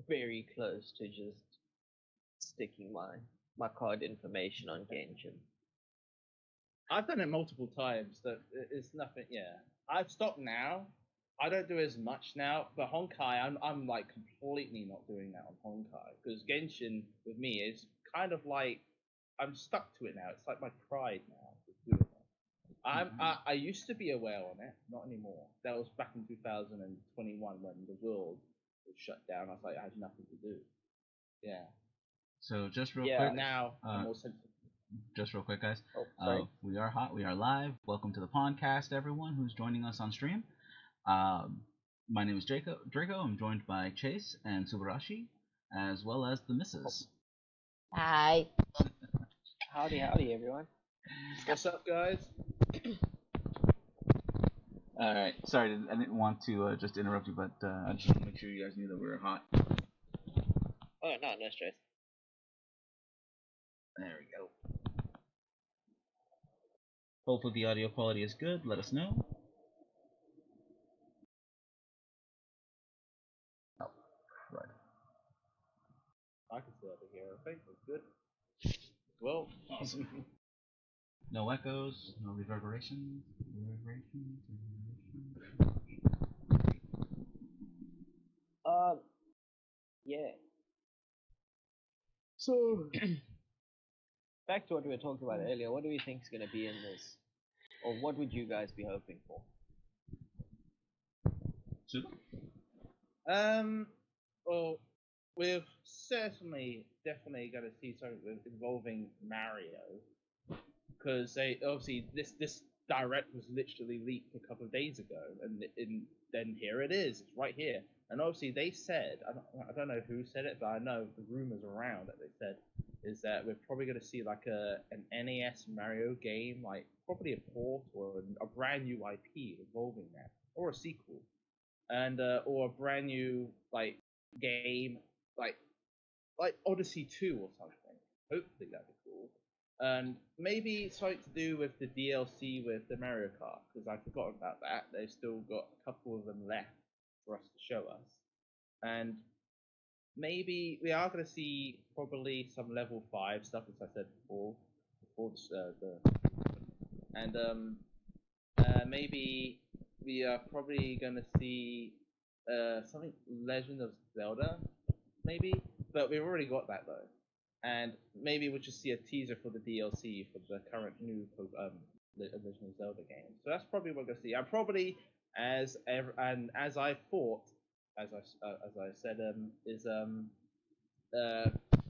very close to just sticking my card information on Genshin. I've done it multiple times. That it's nothing. Yeah, I've stopped now. I don't do as much now, but Honkai, I'm like completely not doing that on Honkai because Genshin with me is kind of like I'm stuck to it now. It's like my pride now. Just doing it. I used to be aware on it, not anymore. That was back in 2021 when the world was shut down. I was like, I had nothing to do. Yeah. So just real Yeah. quick, Now I'm more sensitive. just real quick, guys. Oh, sorry. We are hot. We are live. Welcome to the podcast, everyone who's joining us on stream. My name is Draco. I'm joined by Chase and Subarashi, as well as the missus. Hi. Howdy, everyone. What's up, guys? All right. Sorry, I didn't want to just interrupt you, but I just want to make sure you guys knew that we were hot. Oh no stress. There we go. Hopefully the audio quality is good. Let us know. Oh, right. I can see over here. I think it's good. Well, Awesome. No echoes, no reverberations. Yeah. So, back to what we were talking about earlier. What do we think is going to be in this, or what would you guys be hoping for? Super. Well, we're definitely going to see something involving Mario, because they obviously this direct was literally leaked a couple of days ago, and then here it is. It's right here. And obviously they said, I don't know who said it, but I know the rumors around that they said is that we're probably going to see like an NES Mario game, like probably a port or a brand new IP involving that, or a sequel, and or a brand new like game like Odyssey 2 or something. Hopefully that'd be cool. And maybe something to do with the DLC with the Mario Kart, because I forgot about that. They've still got a couple of them left for us to show us. And maybe we are going to see probably some level 5 stuff, as I said before and maybe we are probably going to see something Legend of Zelda, maybe, but we've already got that though. And maybe we'll just see a teaser for the DLC for the current new Legend of Zelda game. So that's probably what we're gonna see. I probably, as I thought, as I said,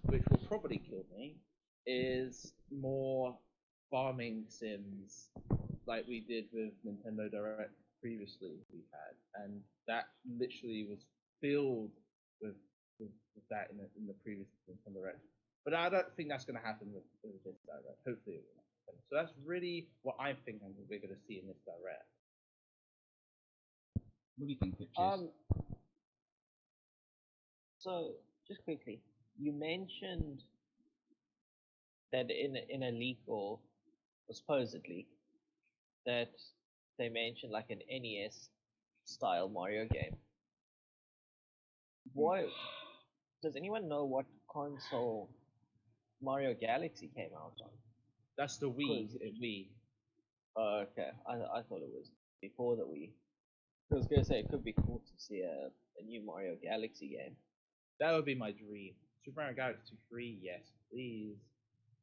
which will probably kill me, is more farming sims like we did with Nintendo Direct previously we had, and that literally was filled with that in the previous Nintendo Direct. But I don't think that's going to happen with this direct. Hopefully it will not happen. So that's really what I'm thinking we're going to see in this direct. What do you think, Chase? So just quickly, you mentioned that in a leak or supposedly that they mentioned like an NES style Mario game. What does anyone know what console Mario Galaxy came out on? That's the Wii. Wii. Oh, okay. I thought it was before the Wii. I was gonna say it could be cool to see a new Mario Galaxy game. That would be my dream. Super Mario Galaxy 3, yes, please.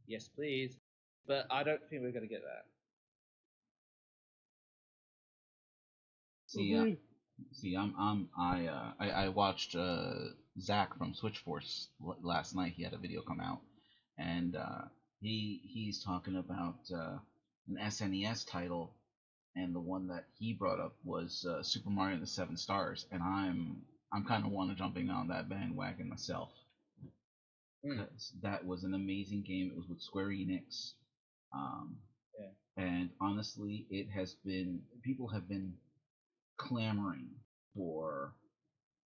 Yes, please. But I don't think we're gonna get that. I watched Zach from Switch Force last night. He had a video come out, and he's talking about an SNES title, and the one that he brought up was Super Mario and the Seven Stars, and I'm kind of want to jumping on that bandwagon myself. Because that was an amazing game. It was with Square Enix, and honestly, people have been clamoring for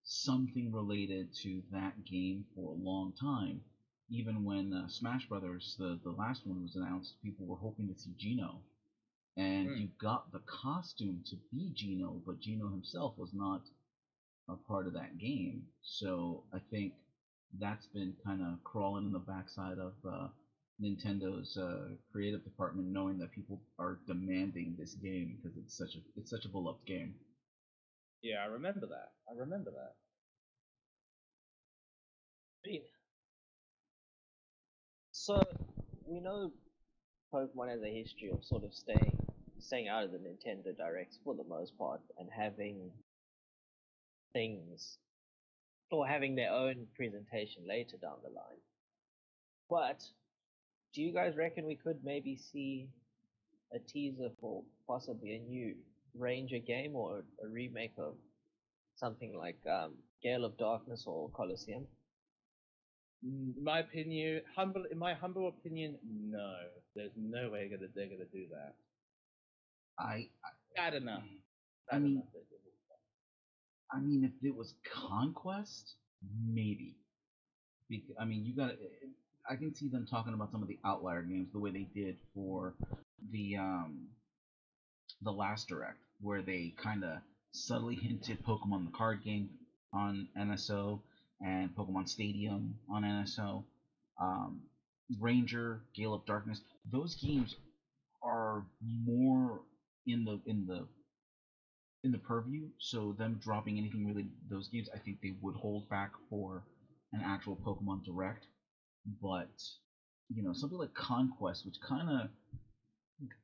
something related to that game for a long time. Even when Smash Brothers, the last one was announced, people were hoping to see Geno, and you got the costume to be Geno, but Geno himself was not a part of that game. So I think that's been kind of crawling in the backside of Nintendo's creative department, knowing that people are demanding this game because it's such a beloved game. Yeah, I remember that. I remember that. I mean, so we know Pokemon has a history of sort of staying out of the Nintendo Directs for the most part and having things or having their own presentation later down the line. But do you guys reckon we could maybe see a teaser for possibly a new Ranger game or a remake of something like Gale of Darkness or Colosseum? In my humble opinion, no. There's no way they're gonna do that. Bad enough. I mean, if it was Conquest, maybe. I mean, I can see them talking about some of the outlier games the way they did for the last Direct, where they kind of subtly hinted Pokemon the card game on NSO and Pokemon Stadium on NSO. Ranger, Gale of Darkness, those games are more in the purview, so them dropping anything related to those games, I think they would hold back for an actual Pokemon Direct. But something like Conquest, which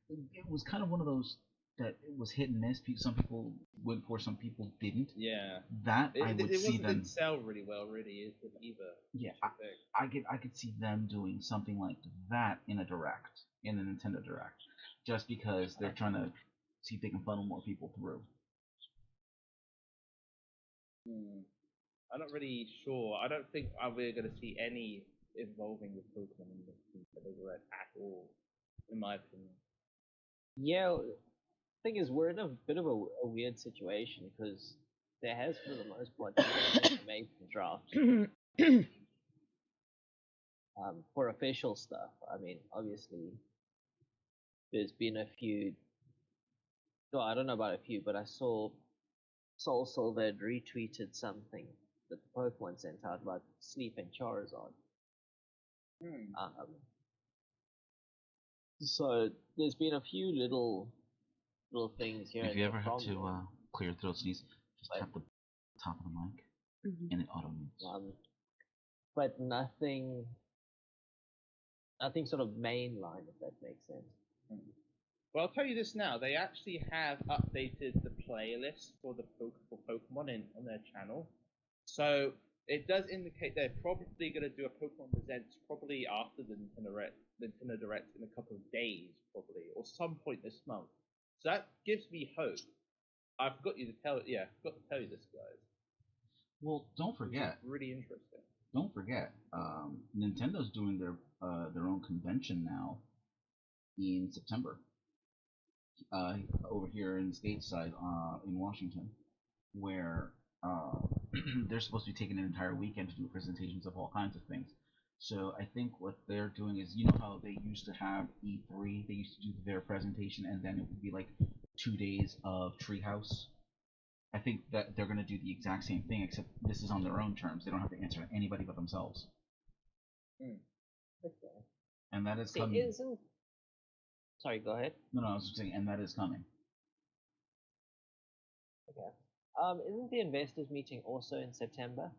it was kind of one of those that it was hit and miss. Some people went for, some people didn't. Yeah. That I would see them. It didn't sell really well, really, either. Yeah, I could see them doing something like that in a Direct, in a Nintendo Direct, just because they're trying to see if they can funnel more people through. I'm not really sure. I don't think we're going to see any involving with Pokemon in the Nintendo Direct at all, in my opinion. Yeah, thing is, we're in a bit of a weird situation because there has, for the most part, been an information draft for official stuff. I mean, obviously, there's been a few. No, I don't know about a few, but I saw Soul Silver had retweeted something that the Pokemon sent out about Sleep and Charizard. So there's been a few little things here. If you ever have to clear your throat sneeze, just tap the top of the mic, and it auto mutes. But nothing sort of mainline, if that makes sense. Well, I'll tell you this now. They actually have updated the playlist for Pokemon on their channel. So it does indicate they're probably going to do a Pokemon Presents probably after the Nintendo Direct in a couple of days, probably, or some point this month. So that gives me hope. I forgot to tell you this, guys. Well, don't forget. Really interesting. Don't forget, Nintendo's doing their own convention now in September. Over here in stateside, in Washington, where they're supposed to be taking an entire weekend to do presentations of all kinds of things. So I think what they're doing is, how they used to have E3, they used to do their presentation and then it would be like 2 days of Treehouse. I think that they're going to do the exact same thing, except this is on their own terms. They don't have to answer to anybody but themselves. Okay. And that is coming. Sorry, go ahead. No, I was just saying, and that is coming. Okay. Isn't the investors meeting also in September?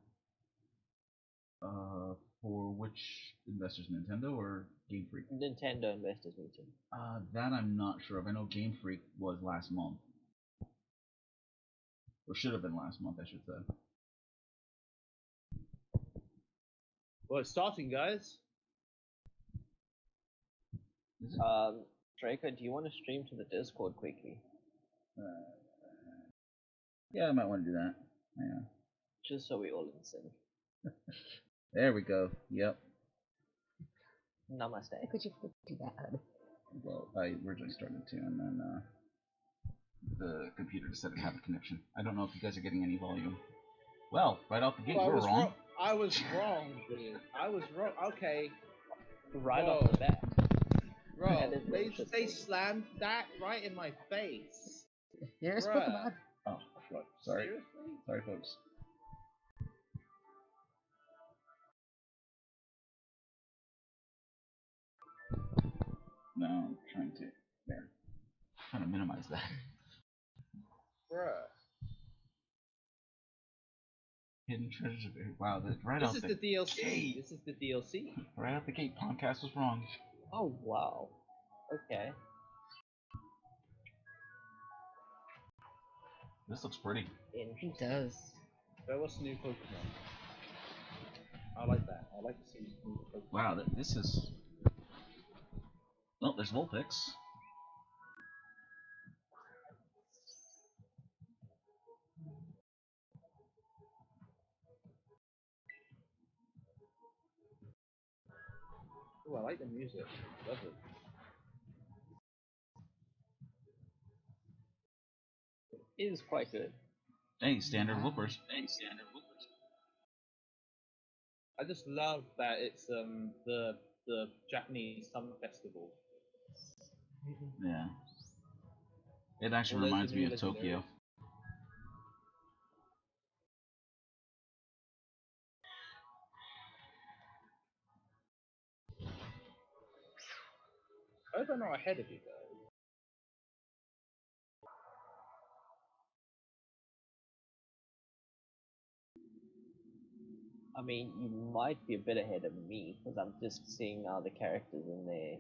For which investors, Nintendo or Game Freak? Nintendo investors meeting. That I'm not sure of. I know Game Freak was last month. Or should have been last month, I should say. Well, it's starting, guys. Is it? Draco, do you want to stream to the Discord quickly? Yeah, I might want to do that. Yeah. Just so we all in sync. There we go. Yep. Namaste. How could you do that? Well, I originally started to, and then the computer decided to have a connection. I don't know if you guys are getting any volume. Well, right off the gate, we're wrong. I was wrong, dude. I was wrong. Okay. Right off the bat. Bro, they slammed that right in my face. Here's Pokemon. Oh, sorry. Seriously? Sorry, folks. No, I'm trying to. There. Trying to minimize that. Bruh. Hidden treasures. Wow, right This out is the the DLC. gate. This is the DLC. Right out the gate, Podcast was wrong. Oh wow. Okay. This looks pretty. Interesting. It does. There was new Pokemon. I like that. I like to see new Pokemon. Wow, this is. Oh, there's Vulpix. Oh, I like the music. Love it. It is quite good. Hey, standard whoopers. I just love that it's the Japanese Summer Festival. Yeah. It actually Well, reminds there's me the of new Tokyo. I hope I'm not ahead of you though. I mean, you might be a bit ahead of me because I'm just seeing now the characters in there.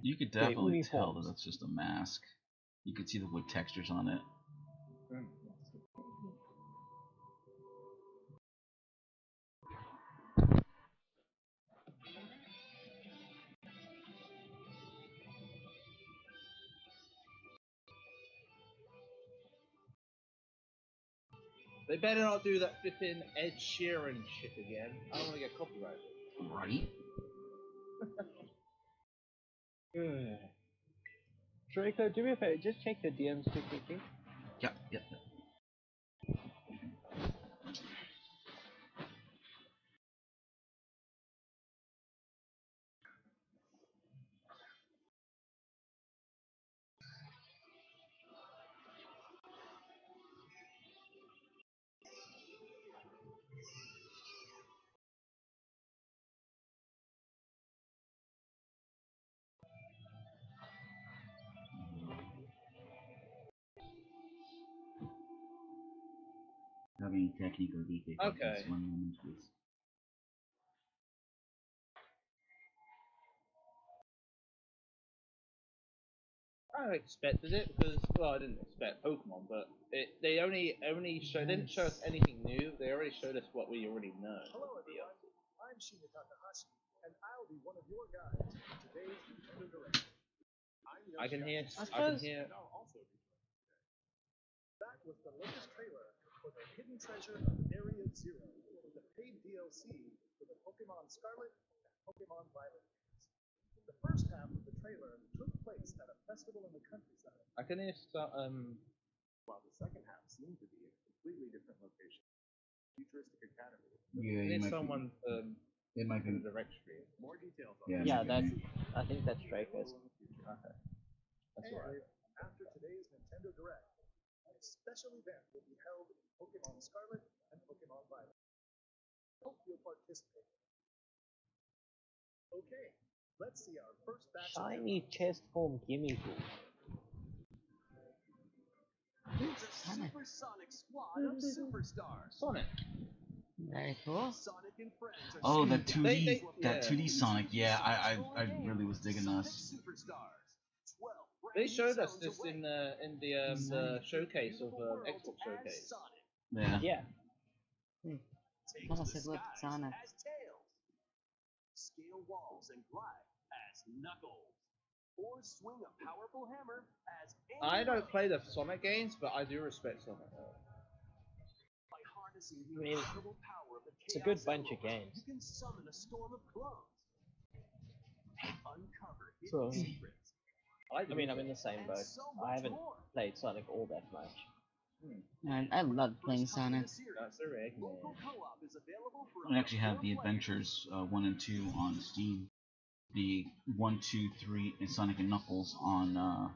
You could definitely tell that uniforms. that's just a mask. You could see the wood textures on it. They better not do that flipping Ed Sheeran shit again. I don't want to get copyrighted. Right? Draco, do me a favor, just check the DMs too quickly. Yep, yep, yep. Having technical difficulties. Okay. 1 moment, please. I expected it because, well, I didn't expect Pokemon, but they only didn't show us anything new. They already showed us what we already know. Hello everyone, I'm Shinya Takahashi, and I'll be one of your guides in today's Nintendo Direct. I can hear. I I can suppose- hear. And I'll also be joining today. That was the latest trailer for the Hidden Treasure of Area Zero, the paid DLC for the Pokemon Scarlet and Pokemon Violet games. The first half of the trailer took place at a festival in the countryside, I can hear. while the second half seemed to be in a completely different location. Futuristic Academy. Yeah, Hear you might someone it might in be. the directory. More details on Yeah, this Yeah, maybe that's. me. I think that's Draco's. Okay. That's And alright. after today's Nintendo Direct, a special event will be held in Pokemon Scarlet and Pokemon Violet. Hope you'll participate. Okay, let's see our first batch of Shiny chest form gimme tool. It's a supersonic squad of superstars. Sonic. Very cool. Sonic and friends are Oh, super- that 2D, that yeah. 2D Sonic. Yeah, I really was digging Sonic this. Superstars. 12 They brand showed new us sounds this away. in the showcase of Beautiful worlds Xbox as showcase. Sonic. Yeah. Yeah. Take Mama the said, look, skies Sonic. as Tails. Scale walls and glide as Knuckles. Or swing a powerful hammer as I don't Amy play the Sonic games, but I do respect Sonic. By harnessing I the mean, incredible power of the it's a good Chaos bunch of Emerald, games. You can summon a storm of clones. Uncover So- hidden secrets. I like the I mean, I'm music. in the same and boat. so I much haven't more. played Sonic all that much. I love playing First time in Sonic. the series, That's a rig, local man. co-op is available for I actually have the 4 players. Adventures 1 and 2 on Steam. The 1, 2, 3, and Sonic and Knuckles on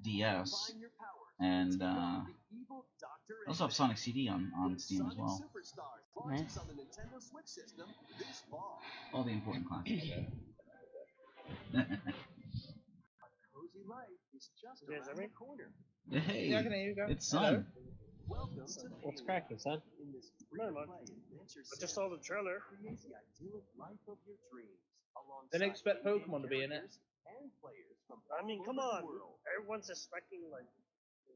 DS. Combine your powers And to defeat the evil Dr. I also have Eggman. Sonic CD on When Steam as Sonic well. Superstars launches Nice. on the Nintendo Switch system this fall. All the important classics. Cozy life is just You guys around hear me? the corner. Hey, Yeah, I can hear you. Go. it's Hello. Sun. Welcome to What's Palia. cracking, son? In this Not much. free-to-play adventure I just saw the trailer. create the idyllic life of your dreams alongside Didn't expect in-game Pokemon to be in it. characters and players from I mean, all come over on. the world. Everyone's expecting like,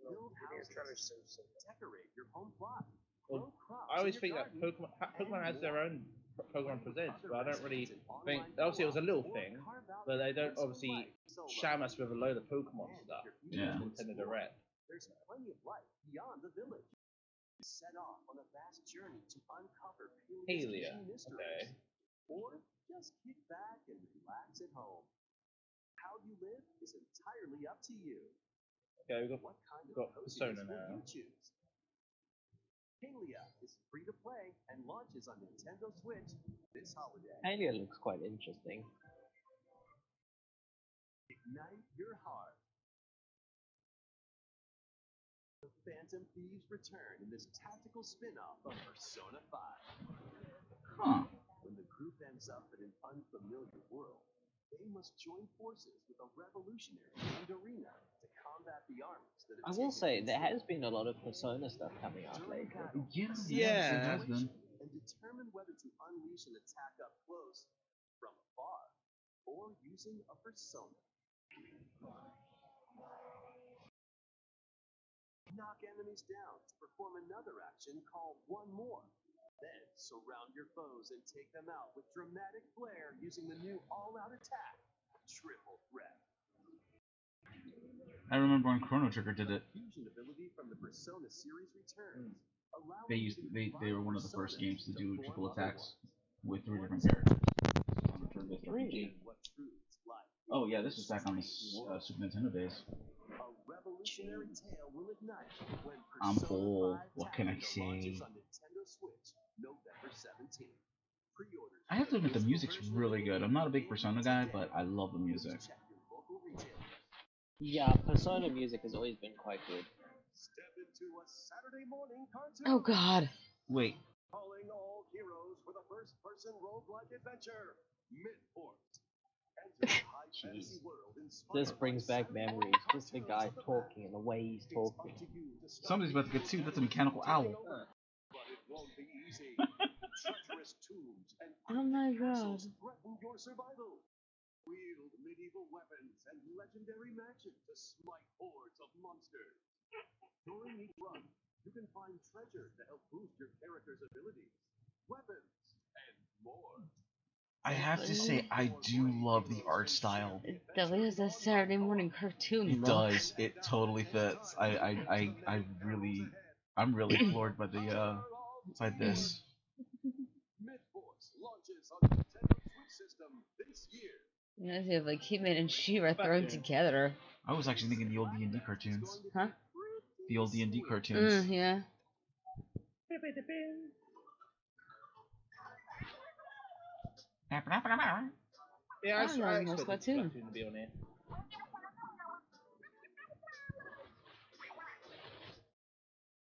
Build video houses, trailers soon. decorate your home plot, Well, grow crops I always in think your that garden, Pokemon has their own Pokemon Presents, but I don't really and think. online Obviously, it was a little co-op, thing, or carve out but they your don't personal obviously life solo. sham us with a load of Pokemon And stuff. if you're Yeah. eager to Nintendo explore, Direct. There's plenty of life beyond the village. Set off on a vast journey to uncover Palia. key mysteries. Okay. Or just kick back and relax at home. How you live is entirely up to you. Okay, we've got What kind of got coziness Persona will now. you choose? Palia is free to play and launches on Nintendo Switch this holiday. Palia looks quite interesting. Ignite your heart. The Phantom Thieves return in this tactical spin-off of Persona 5. Huh. When the group ends up in an unfamiliar world, they must join forces with a revolutionary named Arena to combat the armies that I have will taken say there control. has been a lot of Persona stuff coming out During lately. battle, Yeah, assess yeah, the it has situation been. and determine whether to unleash an attack up close, from afar, or using a persona. Knock enemies down to perform another action called One More. Then surround your foes and take them out with dramatic flair using the new all-out attack, Triple Threat. I remember when Chrono Trigger did it. Fusion ability from the Persona series returns. allowing They you used to they combine were one of the first personas games to do form triple other attacks ones. with 3 different characters. On the turn-based Really? RPG. What proves life Oh yeah, this was back on the Super Nintendo days. A revolutionary tale will ignite when I'm Persona full. 5 What can I Tactica say? launches on Nintendo Switch November 17th. Pre-orders I have to for the admit the physical music's version really of the good. game I'm not a big begin Persona guy, today. but I love the music. Check your local retailers. Yeah, Persona music has always been quite good. Step into a Saturday morning cartoon. Oh God. Wait, Calling all heroes for the first-person roguelike adventure, Midport. Enter a high fantasy world inspired This brings by back Saturday memories. morning Just the cartoons guy of the talking and the way he's It's talking. up to you to stop somebody's about to get sued. That's a mechanical owl. But it won't be easy. Treacherous tombs and Oh my castles God. threaten your survival. Wield medieval weapons and legendary magic to smite hordes of monsters. During each run, you can find treasure to help boost your character's abilities, weapons, and more. I have to say, I do love the art style. It definitely is a Saturday morning cartoon It look. does. It totally fits. I'm really floored by the by this. Mid-Force launches on Nintendo Switch system this year. Reminds me of like He-Man and She-Ra thrown together. I was actually thinking the old D&D cartoons. Huh? The old D&D cartoons. Yeah. Yeah, I don't know I most expected cartoon. Splatoon to be on here.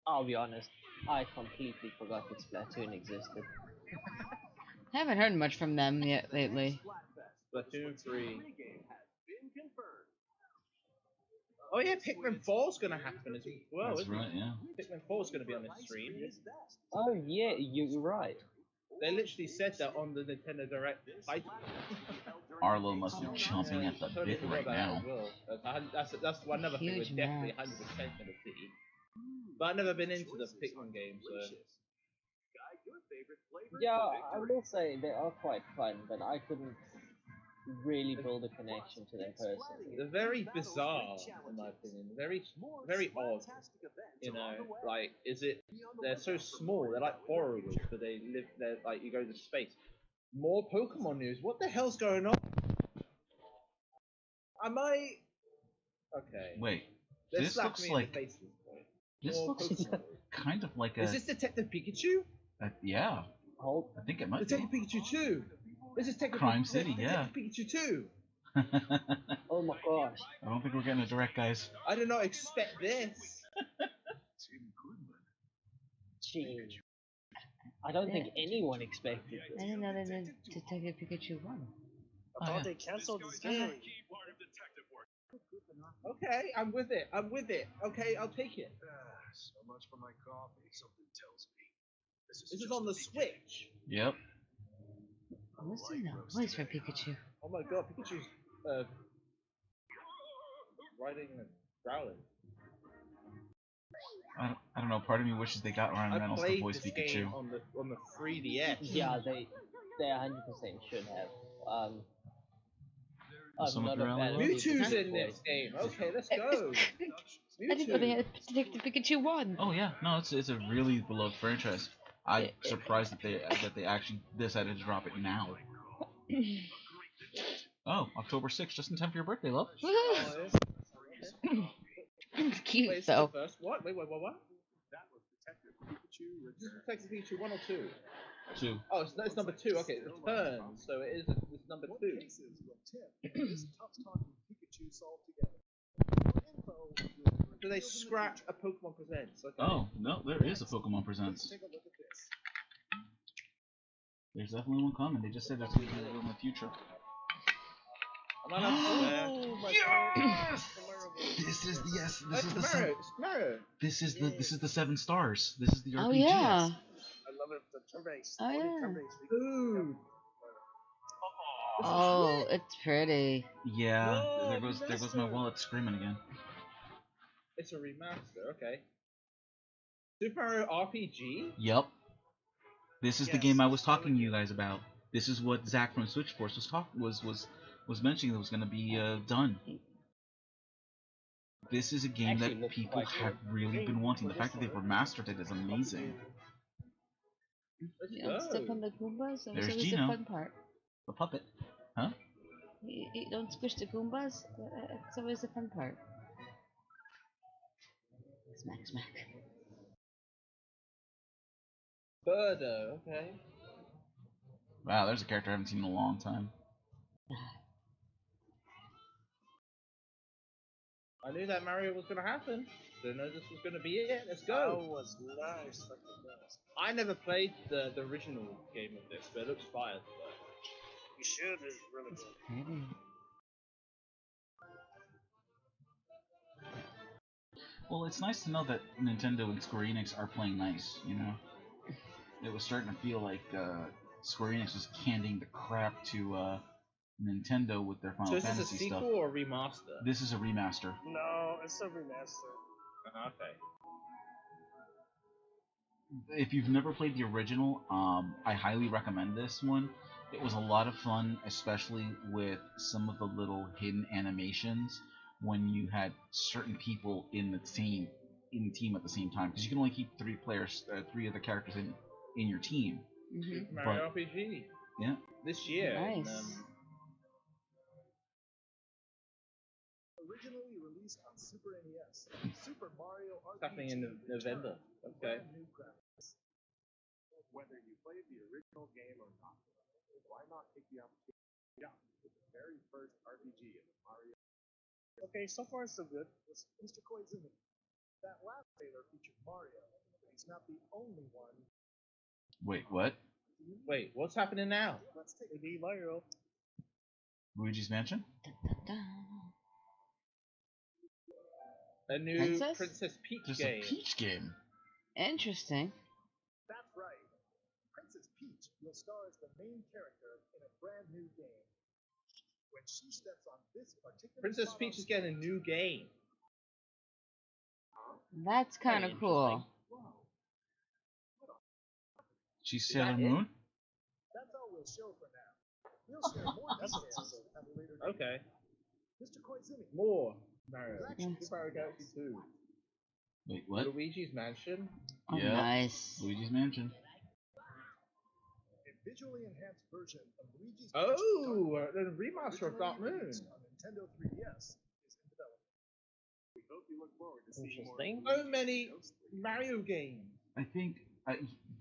I'll be honest, I completely forgot that Splatoon existed. I haven't heard much from them yet lately. Splatoon 3. Pre-game has been confirmed. Oh yeah, Pikmin 4's gonna happen as well, That's isn't right, it? yeah. Pikmin 4's gonna be on this stream. Oh yeah, you're right. They literally said that on the Nintendo Direct title. Arlo must be chomping at the Totally bit forgot right about now. that as well. That's one another thing we're Huge definitely maps. 100% gonna see. But I've never been into the Pikmin games, so Yeah, I will say they are quite fun, but I couldn't really build a connection to them personally. they're very bizarre in my opinion. Very odd. You know, like they're so small, they're like borrowers, but they're like you go to space. More Pokemon news. What the hell's going on? Am I okay? Wait, They this slapped looks me in like the face at this point. this More looks Pokemon. kind of like a. Is this Detective Pikachu? Yeah, Hold, I think it might be. Detective Pikachu 2. This is Detective Crime City, Detective Pikachu 2. oh my gosh. I don't think we're getting a direct, guys. I did not expect this. Gee. I don't think anyone expected I this. didn't know they did Detective Pikachu 1. I thought they canceled this game. Okay, I'm with it. I'm with it. Okay, I'll take it. So much for my coffee. Something tells me This is on the Switch. Yep. Listen now, voice for Pikachu. Oh my god, Pikachu's riding and growling. I don't know. Part of me wishes they got Ryan I Reynolds to played voice this Pikachu. game on the 3DS. Yeah, they 100% should have. Some not of a your bad elements? Mewtwo's Pikachu in this voice. game. Okay, let's go. I didn't know they Mewtwo. had Detective Pikachu 1. Oh yeah, no, it's a really beloved franchise. I'm surprised that they actually decided to drop it now. Oh, October 6th, just in time for your birthday, love. Woohoo! It's cute Wait, is this though. the first? What? Wait, what? that was Detective Pikachu This is returns. Detective Pikachu 1 or 2? 2. Oh, it's number 2. Okay, it returns, so it's number What 2. cases will Tim and this tough-talking Pikachu solve together? More info will be So revealed they in the scrap future. a Pokemon Presents. Okay. Oh no, there is a Pokemon Presents. Let's take a look at this. There's definitely one coming. They just said there's going to be one in the future. Am I not there? Oh my Yes! god. This is the yes. It's Mario. It's Mario. This is the 7 stars. This is the RPG. Oh yeah. I love it. The turn-based. Oh, Only yeah. turn-based. Dude. Oh, it's pretty. Yeah. Whoa, there goes my remaster. wallet screaming again. It's a remaster. Okay. Super Mario RPG. Yup. This is the Yes, game I was it's talking to really you guys about. This is what Zach from Switch Force was mentioning that was going to be done. This is a game Actually that looks people quite have really been wanting. The fact that they've remastered it is amazing. Let's You don't go. step on the Goombas. That was There's always the Gino. fun part. The puppet. Huh? You don't squish the Goombas. That's always the fun part. Smack, smack. Birdo. Okay. Wow, there's a character I haven't seen in a long time. I knew that Mario was gonna happen. Didn't know this was gonna be it. Let's That go. was nice. Fucking nice. I never played the original game of this, but it looks fire. You should. It's really good. Pretty. Well, it's nice to know that Nintendo and Square Enix are playing nice, you know? It was starting to feel like Square Enix was handing the crap to Nintendo with their Final So is this a Fantasy sequel stuff. or a remaster? This is a remaster. No, it's a remaster. Okay. If you've never played the original, I highly recommend this one. It was a lot of fun, especially with some of the little hidden animations when you had certain people in the team at the same time, because you can only keep 3 players, 3 of the characters in your team. Mm-hmm. Super Mario RPG. Yeah. This year. Nice. Originally released on Super NES, Super Mario RPG. It's happening in November. with Okay. brand new graphics. Whether you played the original game or not, why not take the opportunity out with the very first RPG in the Mario? Okay, so far so good. Mr. Koizumi, that last trailer featured Mario, but he's not the only one. Wait, what? Wait, what's happening now? Let's take a Maybe Mario. Luigi's Mansion? A new Princess? Princess Peach There's game. a Peach game. Interesting. That's right. Princess Peach will star as the main character in a brand new game. When she steps on this particular Princess spot Peach on is getting a screen, new game. That's kind of Very cool. She's Is Sailor that it? Moon? That's all we'll show for now. We'll share more That's details at a later date. Okay. Mr. Koizumi, More Mario. Mm. Super Mario Galaxy 2. Wait, what? Luigi's Mansion. Oh, Yeah. nice. Luigi's Mansion. a visually enhanced version of Luigi's Oh, the remaster of Dark Moon. released on Nintendo 3DS is in development. We hope you look forward to seeing more. Interesting. So many Mario games. I think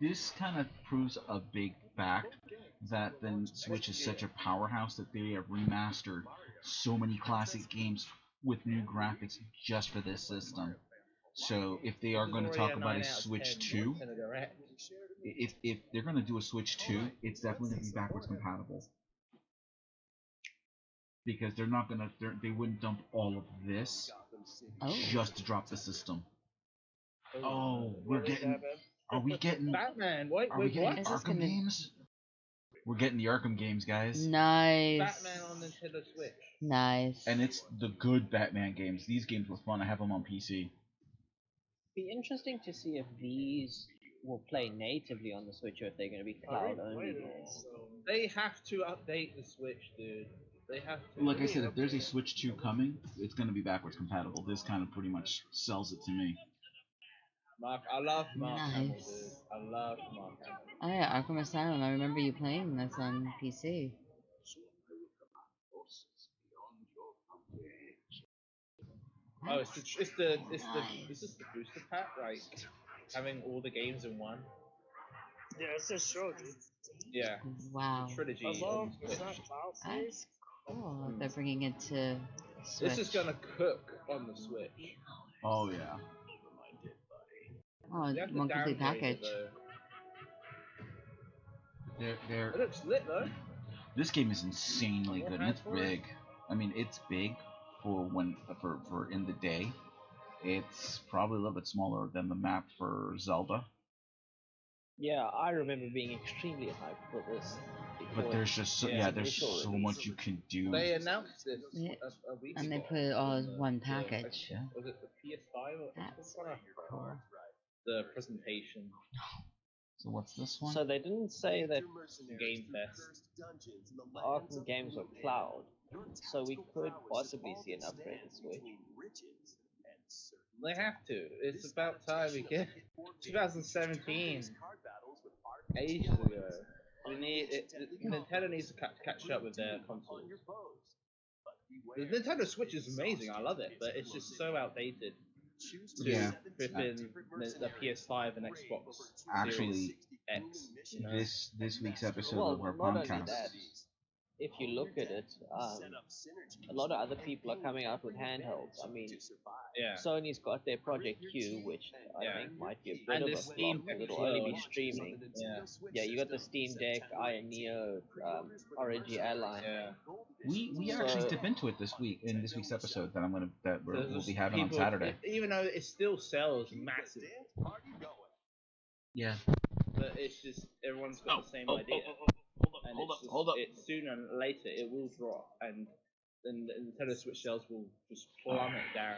this kind of proves a big fact that the Switch is such a powerhouse that they have remastered so many classic games with new graphics just for this system. So if they are going to talk about a Switch 2, if they're going to do a Switch 2, it's definitely going to be backwards compatible. because they're not gonna. They wouldn't dump all of this Oh. just to drop the system. Oh, Oh, we're Really, getting. Batman? Are we getting? Batman. Wait, Are we wait, getting what? Is this Arkham gonna- games? We're getting the Arkham games, guys. Nice. Batman on Nintendo Switch. Nice. And it's the good Batman games. These games were fun. I have them on PC. Be interesting to see if these will play natively on the Switch or if they're going to be I cloud already only played it, games. so They have to update the Switch, dude. They have to. Like I said, if there's a Switch 2 coming, it's going to be backwards compatible. This kind of pretty much sells it to me. Mark, I love Mark Hamill, Nice. dude. I love Mark Hamill. Oh yeah, Arkham Asylum. I remember you playing this on PC. Oh, it's the Nice. is this the booster pack? Like having all the games in one. yeah, it's just trilogy. Yeah, Wow. trilogy. As long on as it's Switch. not cloud free. That's cool. They're bringing it to Switch. This is gonna cook on the Switch. Oh, yeah. Oh, You have to one complete downgrade it, package. though. They're It looks lit though. This game is insanely More good, and it's hardcore? big. I mean, it's big for for in the day. It's probably a little bit smaller than the map for Zelda, Yeah, I remember being extremely hyped for this. but before there's just so, its yeah, there's initial so release. much you can do. They announced this Yeah. a week And they ago. put it all as on one the- package. Yeah. Was it the PS5 or That's Xbox One? cool. The presentation. So what's this one? So they didn't say that Game Fest. Arkham games are cloud, so we could possibly see an upgraded Switch. They have to. It's about time we get 2017. Ages ago. We need Nintendo needs to catch up with their consoles. The Nintendo Switch is amazing. I love it, but it's just so outdated. To Yeah. fit in the PS5 and Xbox Actually, Series X. You know? this week's episode Well, of our not only podcast. that, if you look at it, a lot of other people are coming out with handhelds. I mean, Yeah. Sony's got their Project Q, which I Yeah. think might be a bit And of the a Steam flop because Deck it'll only be as well. streaming. Yeah. Yeah, you got the Steam Deck, Iron Neo, ROG Ally. Yeah. We actually So- dip into it this week in this week's episode that we'll There's be having on people- Saturday. Even though it still sells massive, Yeah. but it's just everyone's got the same idea. And it's just, It's sooner or later it will drop, and then the Nintendo Switch sales will just plummet down,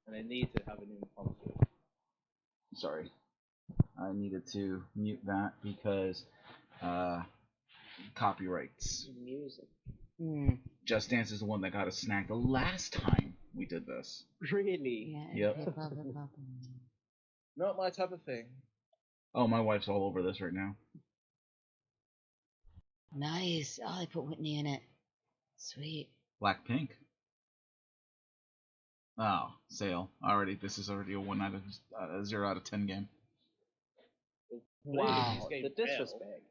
and they need to have a new console. Sorry, I needed to mute that because copyrights. Music. Hmm. Just Dance is the one that got us snagged the last time we did this. Really? Yeah. Yep. okay, blah, blah, blah, blah. Not my type of thing. Oh, my wife's all over this right now. Nice. Oh, they put Whitney in it. Sweet. Blackpink. Oh, sale already. This is already a 1 out of 0 out of 10 game. Wow, This game the failed. disrespect.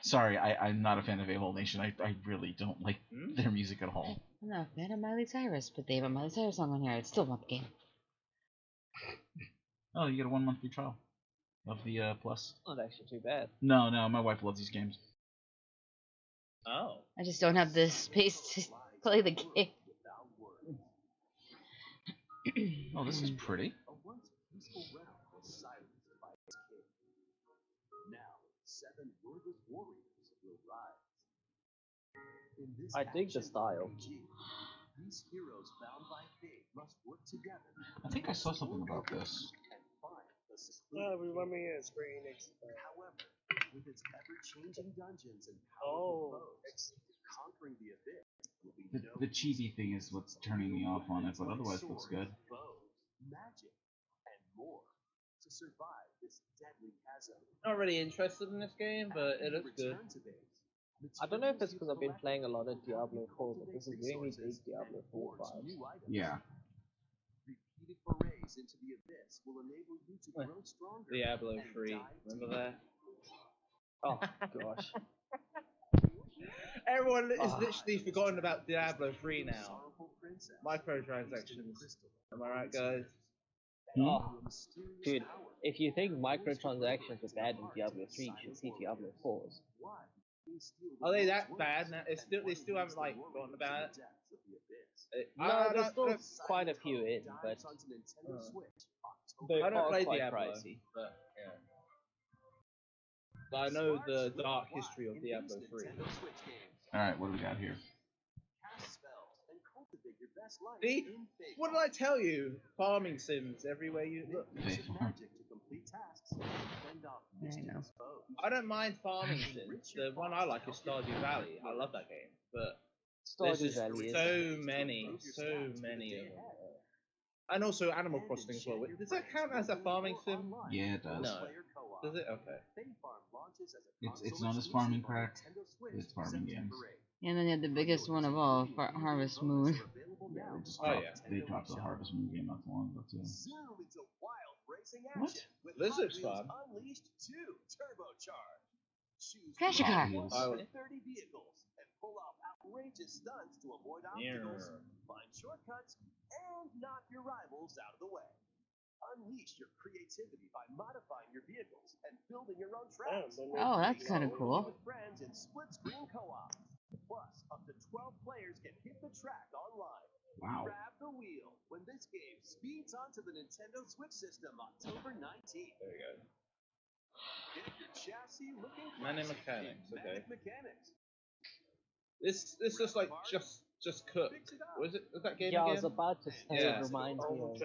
Sorry, I'm not a fan of AWOL Nation. I really don't like Hmm? their music at all. I'm not a fan of Miley Cyrus, but they have a Miley Cyrus song on here. I'd still want the game. Oh, you get a 1 month free trial of the Plus. Not actually too bad. No, my wife loves these games. Oh. I just don't have the space to play the game. Oh, this is pretty. A once peaceful realm was silenced by its king. Now, 7 wordless warriors will rise. In this I dig the action style. RPG, these heroes bound by fate must work together. I think I saw something about this. And find the Yeah, secluded remind me of Square Enix. However, with its ever-changing dungeons and Oh, powerful foes, conquering the abyss will be The, no the chibi thing is what's turning me off on it, but otherwise it looks good. bows, magic, and more to survive this deadly chasm. Not really interested in this game, but it looks good. Return to base. I don't know if it's because I've been playing a lot of Diablo 4, but this is giving me big Diablo 4 Forge vibes. new items. Yeah. Repeated forays into the abyss will enable you to grow stronger. Diablo and 3. dive Remember deeper. that? Oh gosh. Everyone is Ah. literally forgotten about Diablo 3 now. Sorrowful princess Microtransactions. Am I right, guys? Oh, mysterious dude, power. if you think microtransactions are bad in Diablo 3, you should see Diablo 4's. Why? Are they that bad now? They still haven't like forgotten about it. No, there's still quite a few in, but they I don't are play quite Diablo, pricey. but yeah. But I know the dark history of Diablo 3. Alright, what do we got here? See? What did I tell you? Farming sims everywhere you look. I know. I don't mind farming sims. The one I like is Stardew Valley. I love that game. But there's Stardew just Valley is so many of them. And also Animal Crossing as well. Does that count as a farming sim? Yeah, it does. No. Does it? Okay. It's known as Farming Crack. It's farming games. And then you had the biggest one of all, Harvest Moon. Yeah, they just Oh, dropped, yeah. they dropped the Harvest Moon game not too long ago too. What? This looks fun. Crash a car. Wheels. I would- 30 vehicles and pull off outrageous stunts to avoid Yeah. obstacles, find shortcuts, and knock your rivals out of the way. Unleash your creativity by modifying your vehicles and building your own tracks. Oh, that's kind of cool. With friends in split-screen co-op. Plus, up to 12 players can hit the track online. Wow. Grab the wheel when this game speeds onto the Nintendo Switch system October 19th. There you go. Get your chassis looking Manic classy Mechanics, in okay. Manic Mechanics. This looks like just cooked. Was it? Was that game Yeah, I again? was about to say Yeah. it reminds me of.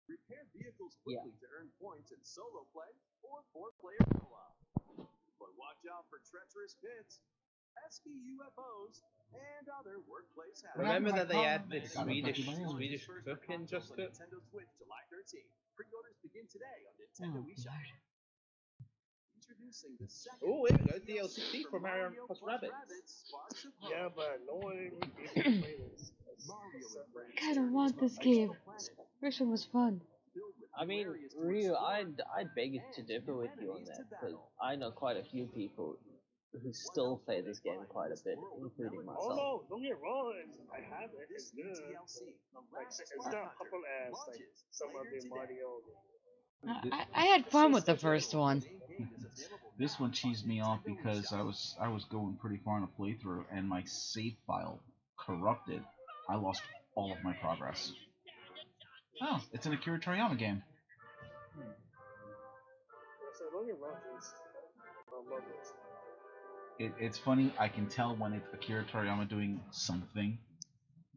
Repair vehicles Yeah. quickly to earn points in solo play or 4-player co-op. But watch out for treacherous pits, pesky UFOs, and other workplace hazards. Remember that they add Got this it, Swedish got it. Swedish cook in Just Cook? Nintendo Switch July 13th. Pre-orders begin today on Oh, Nintendo eShop. Lord. Introducing the second Oh, here we go. DLC for Mario plus Rabbids. Sparks of Hope. Yeah, but no one even play this. Mario I kind of want this game. First one was fun. I mean, Ryu, I'd beg you to differ with you on that, because I know quite a few people who still play this game quite a bit, including Oh myself. no, don't get wrong. I have it. It's This new good. DLC, the Like, last it's not popular as like launches some of later the today. Mario. I had fun with the first one. This one cheesed me off because I was going pretty far in a playthrough and my save file corrupted. I lost all of my progress. Oh, it's an Akira Toriyama game. So don't get wrong. I love this. It's funny, I can tell when it's Akira Toriyama doing something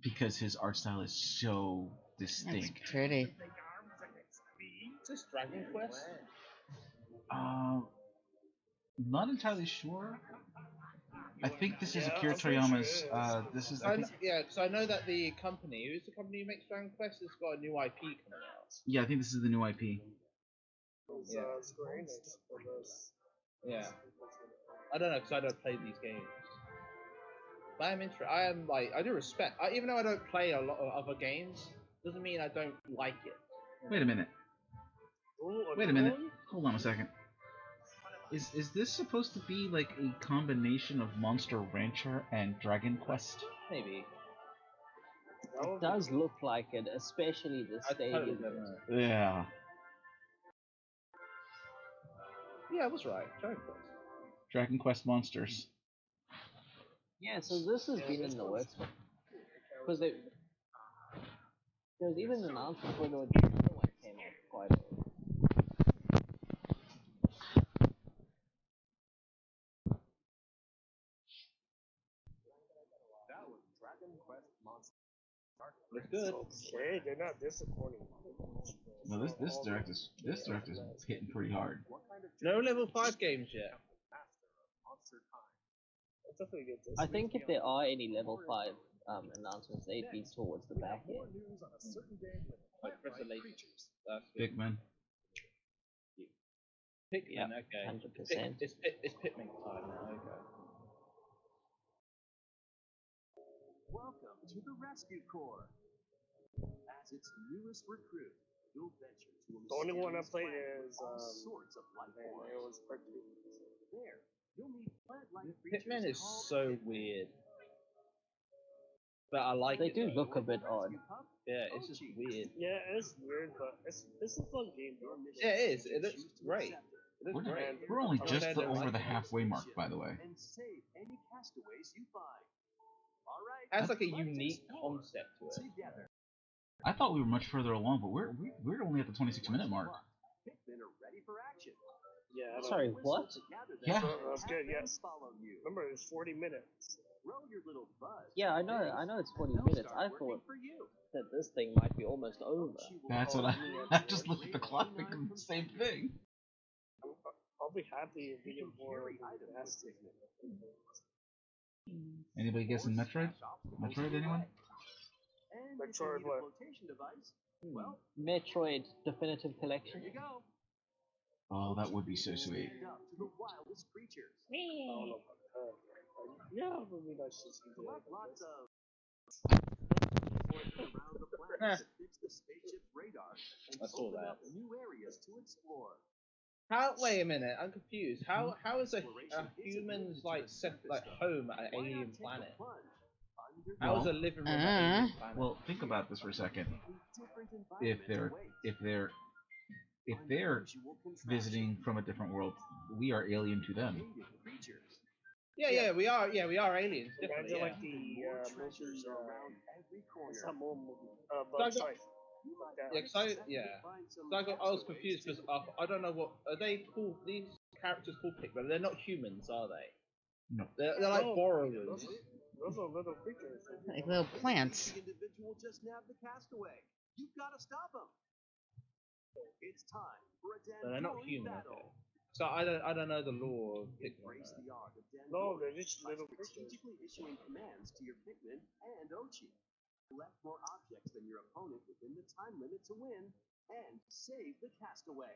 because his art style is so That's distinct. pretty. Is this Dragon Quest? Not entirely sure. I think this is Yeah, Akira I'm pretty sure Toriyama's. it is. This is. I think, Yeah, because I know that the company, who's the company who makes Dragon Quest, has got a new IP coming out. yeah, I think this is the new IP. It's Yeah. Square Enix for this. Yeah. I don't know, because I don't play these games. But I am interested. I am like, I do respect. Even though I don't play a lot of other games, doesn't mean I don't like it. Wait a minute. Ooh, Wait a minute. Hold on a second. Is this supposed to be like a combination of Monster Rancher and Dragon Quest? Maybe. It does look like it, especially the I totally stadium. don't know. Yeah. Yeah, I was right. Dragon Quest. Dragon Quest Monsters. Yeah, so this has been in the works because there was even an announcement when the other one came out quite early. That was Dragon Quest Monster. Looks good. Okay, they're not disappointing. No, this direct is hitting pretty hard. What kind of No level 5 games yet. master of Monster Time? I'll definitely get this. I think if there are any level 5 announcements, they'd be towards the back More end. news on a certain game with Like Professor plant-like Layton. creatures. That's good. Pikmin. Pikmin, Yep, okay. 100%. It's Pikmin time now, okay. Welcome to the Rescue Corps. As its newest recruit, you'll venture to a The only one I mysterious played planet is, with all sorts of life Man, forms. it was part 2. There, you'll meet plant-like creatures Pikmin is called so weird. But I like They it. do though. look a bit odd. Yeah, it's just weird. Yeah, it's weird, but it's a fun game. Though. Yeah, it is. It looks great. It looks We're, great. we're only I'm just glad they over like the it. halfway mark, by the way. And save any castaways you find. Has like a unique concept to it. Together. I thought we were much further along, but we're only at the 26-minute mark. Pikmin are ready for action. Yeah, I don't Sorry, what? Yeah. That's good, yes. Remember, it's 40 minutes. Roll your little buzz. Yeah, I know it's 40 minutes. I thought that this thing might be almost over. That's what I just looked at the clock thinking the same thing. I'll be happy if we get more nasty. Anybody guessing Metroid? Metroid, anyone? Metroid what? Metroid Definitive Collection. Here you go. Oh, that would be so sweet. Stand up to the wildest creatures. I don't know about that. Yeah, it would be nice to see Collect that. lots of around the planet to fix the spaceship's radar and I saw open that. up new areas to explore. How? Wait a minute, I'm confused. How is a human's like home an alien planet? How is a living room an alien planet? Well, think about this for a second. If they're visiting from a different world, we are alien to them. Yeah, we are aliens. Definitely, Imagine yeah. like the movie, what's that more movie? Bug Life. Yeah, So I was confused because I don't know what are they called. These characters called Pikmin. They're not humans, are they? No. They're like No, borrowers. Those are little creatures. Like little plants. The individual just nabbed the castaway. You've got to stop him. It's time for a But they're not Dandelion human. battle. Okay. So I don't know the law of Pikmin. Embrace the art of No, Dandelion they're just by little creatures. strategically issuing commands to your Pikmin and Ochi. Collect more objects than your opponent within the time limit to win, and save the castaway.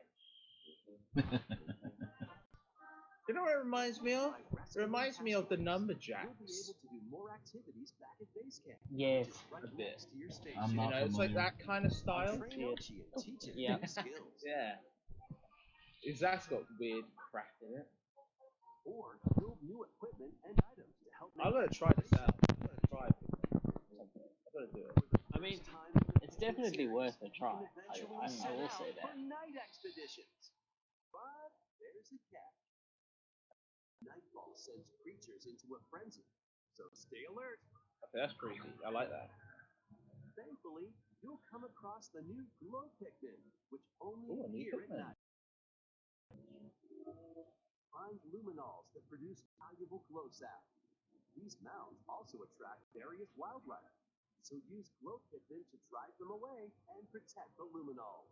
You know what it reminds me of? It reminds me of the You'll be Numberjacks. able to do more activities back at base camp. Yes. Right a bit. next to your station. I'm You not know, it's like familiar. that kind of style. Train Ochi and teach it Yeah. new skills. Yeah. That's got weird crap in it. Or build new equipment and items to help I'm make gonna try this out. I'm gonna try it. I'm gonna do it. I mean, it's definitely worth a try. I will say that. For night expeditions. But there's a catch. Nightfall sends creatures into a frenzy, so stay alert. Okay, that's creepy. I like that. Thankfully, you'll come across the new Glow Pikmin, which only Ooh, a new appear at Pikmin. night. Find luminals that produce valuable glow sap. These mounds also attract various wildlife, so use Glow Pikmin to drive them away and protect the luminals.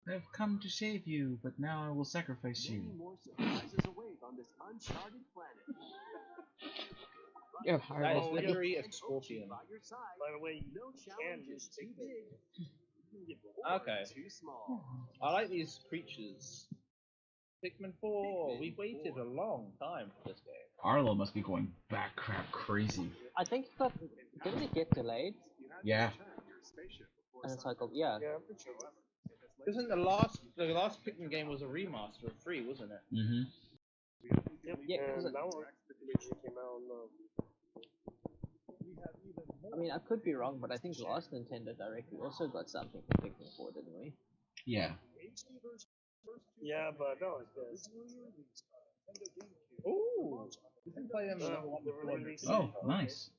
I've come to save you, but now I will sacrifice Many you. more surprises await on this uncharted planet. You're That is horrible. literally a And Ochi scorpion. by your side. By the way, No you can challenge use is too Pikmin. big or Okay. too small. I like these creatures. Pikmin 4. We've waited a long time for this game. Arlo must be going back crap crazy. I think didn't it get delayed? Yeah. And it's like, yeah. Yeah, I'm pretty sure. Isn't the last Pikmin game was a remaster of 3, wasn't it? Mm-hmm. Yep. Yeah, 'cause and that one originally came out on I mean, I could be wrong, but I think last Nintendo Direct we also got something for Pikmin 4, didn't we? Yeah. yeah, but not like this. Ooh! We can play them Uh, one the before. release- Oh, nice.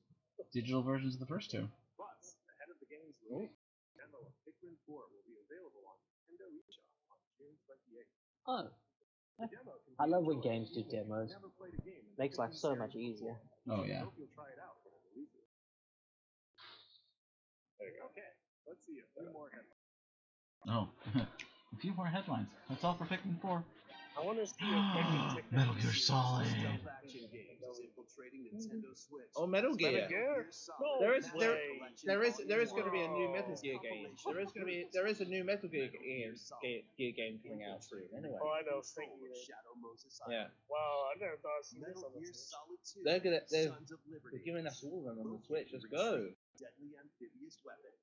Digital versions of the first two. Plus, ahead of the game's release, a demo of Pikmin 4 will be available on Nintendo eShop on June 28th. Oh, The demo can I be love when enjoyed games do even if you've demos. never played a game in the Makes life Pikmin so series much before. easier. Oh I yeah. hope you'll try it out when it releases. Okay, let's see a few more headlines. Oh. A few more headlines. That's all for Pikmin 4. I want to see a Metal Gear Solid. Stealth action games is infiltrating Nintendo Switch. Oh, Metal Gear. No There is way. there is going to be a new Metal Gear game. There is a new Metal Gear game coming out soon. Anyway, Oh, I know. Thank you. Shadow Moses yeah, Wow, I never thought I'd see this Metal on the Gear Switch. Solid 2. they're Sons of Liberty. giving us all of them on the Switch. Let's go. Deadly amphibious weapon.